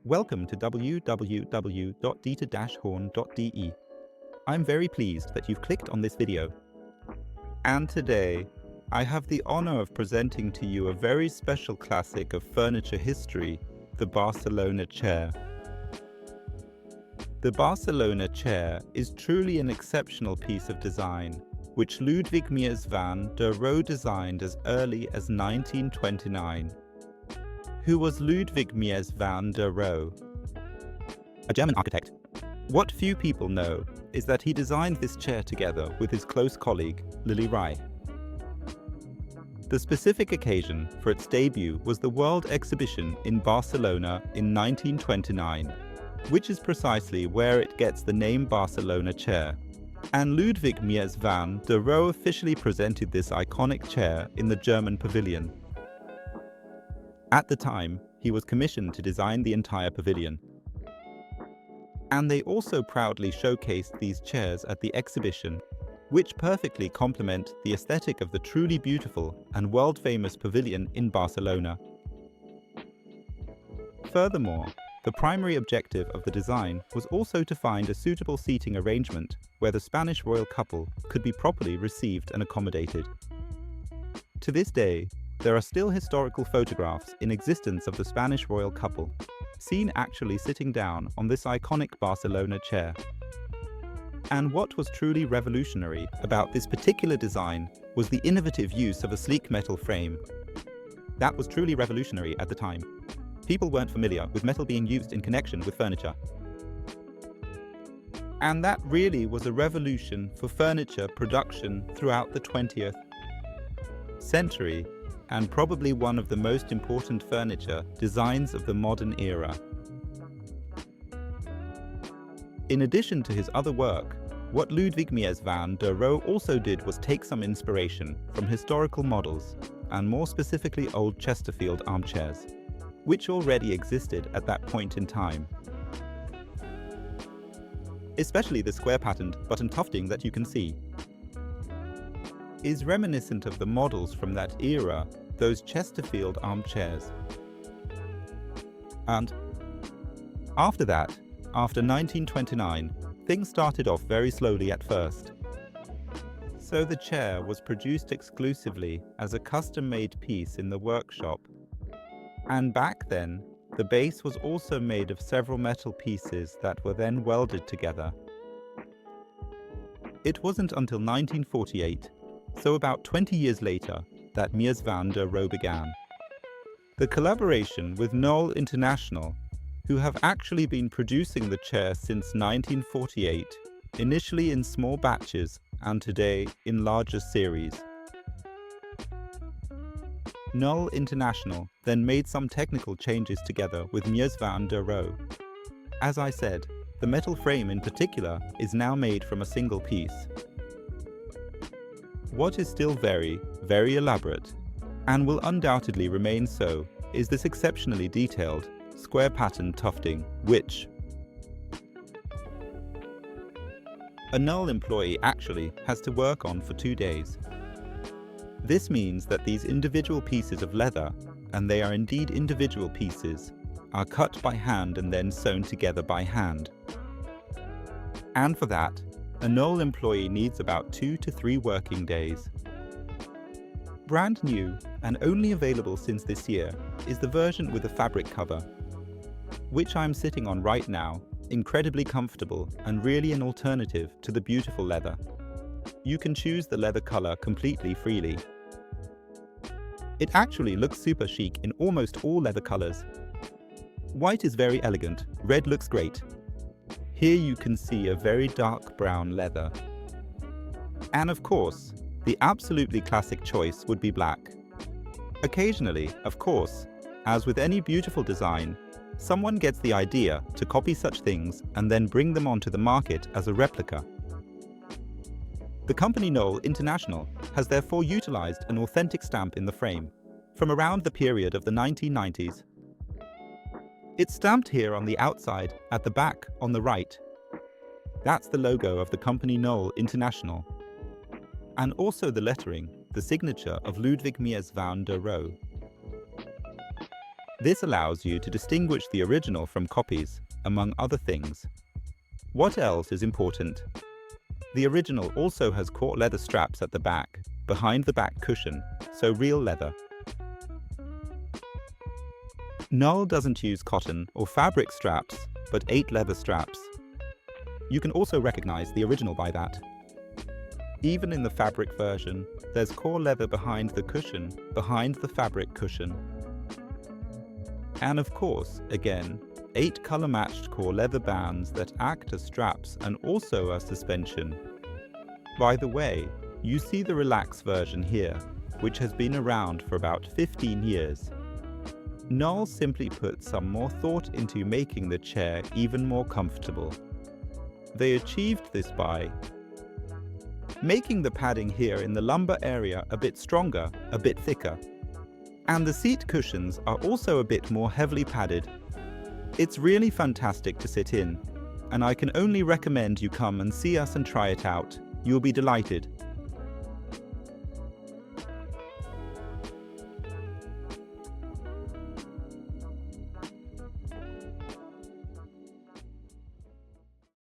Welcome to www.dieter-horn.de. I'm very pleased that you've clicked on this video. And today, I have the honor of presenting to you a very special classic of furniture history, the Barcelona chair. The Barcelona chair is truly an exceptional piece of design, which Ludwig Mies van der Rohe designed as early as 1929. Who was Ludwig Mies van der Rohe? A German architect. What few people know is that he designed this chair together with his close colleague, Rohe. The specific occasion for its debut was the World Exhibition in Barcelona in 1929, which is precisely where it gets the name Barcelona chair. And Ludwig Mies van der Rohe officially presented this iconic chair in the German pavilion. At the time, he was commissioned to design the entire pavilion. And they also proudly showcased these chairs at the exhibition, which perfectly complement the aesthetic of the truly beautiful and world-famous pavilion in Barcelona. Furthermore, the primary objective of the design was also to find a suitable seating arrangement where the Spanish royal couple could be properly received and accommodated. To this day, there are still historical photographs in existence of the Spanish royal couple, seen actually sitting down on this iconic Barcelona chair. And what was truly revolutionary about this particular design was the innovative use of a sleek metal frame. That was truly revolutionary at the time. People weren't familiar with metal being used in connection with furniture. And that really was a revolution for furniture production throughout the 20th century, and probably one of the most important furniture designs of the modern era. In addition to his other work, what Ludwig Mies van der Rohe also did was take some inspiration from historical models, and more specifically old Chesterfield armchairs, which already existed at that point in time. Especially the square-patterned button tufting that you can see is reminiscent of the models from that era, those Chesterfield armchairs. And after that, after 1929, things started off very slowly at first. So the chair was produced exclusively as a custom-made piece in the workshop. And back then, the base was also made of several metal pieces that were then welded together. It wasn't until 1948, so about 20 years later, that Mies van der Rohe began. The collaboration with Knoll International, who have actually been producing the chair since 1948, initially in small batches and today in larger series. Knoll International then made some technical changes together with Mies van der Rohe. As I said, the metal frame in particular is now made from a single piece. What is still very, very elaborate, and will undoubtedly remain so, is this exceptionally detailed, square-patterned tufting, which a Knoll employee actually has to work on for 2 days. This means that these individual pieces of leather, and they are indeed individual pieces, are cut by hand and then sewn together by hand. And for that, a Knoll employee needs about 2 to 3 working days. Brand new and only available since this year is the version with a fabric cover, which I'm sitting on right now, incredibly comfortable and really an alternative to the beautiful leather. You can choose the leather color completely freely. It actually looks super chic in almost all leather colors. White is very elegant, red looks great. Here you can see a very dark brown leather. And of course, the absolutely classic choice would be black. Occasionally, of course, as with any beautiful design, someone gets the idea to copy such things and then bring them onto the market as a replica. The company Knoll International has therefore utilized an authentic stamp in the frame from around the period of the 1990s. It's stamped here on the outside, at the back on the right. That's the logo of the company Knoll International. And also the lettering, the signature of Ludwig Mies van der Rohe. This allows you to distinguish the original from copies, among other things. What else is important? The original also has caught leather straps at the back, behind the back cushion, so real leather. Knoll doesn't use cotton or fabric straps, but 8 leather straps. You can also recognize the original by that. Even in the fabric version, there's core leather behind the cushion, behind the fabric cushion. And of course, again, 8 color-matched core leather bands that act as straps and also as suspension. By the way, you see the Relax version here, which has been around for about 15 years. Knoll simply put some more thought into making the chair even more comfortable. They achieved this by making the padding here in the lumbar area a bit stronger, a bit thicker. And the seat cushions are also a bit more heavily padded. It's really fantastic to sit in, and I can only recommend you come and see us and try it out. You'll be delighted.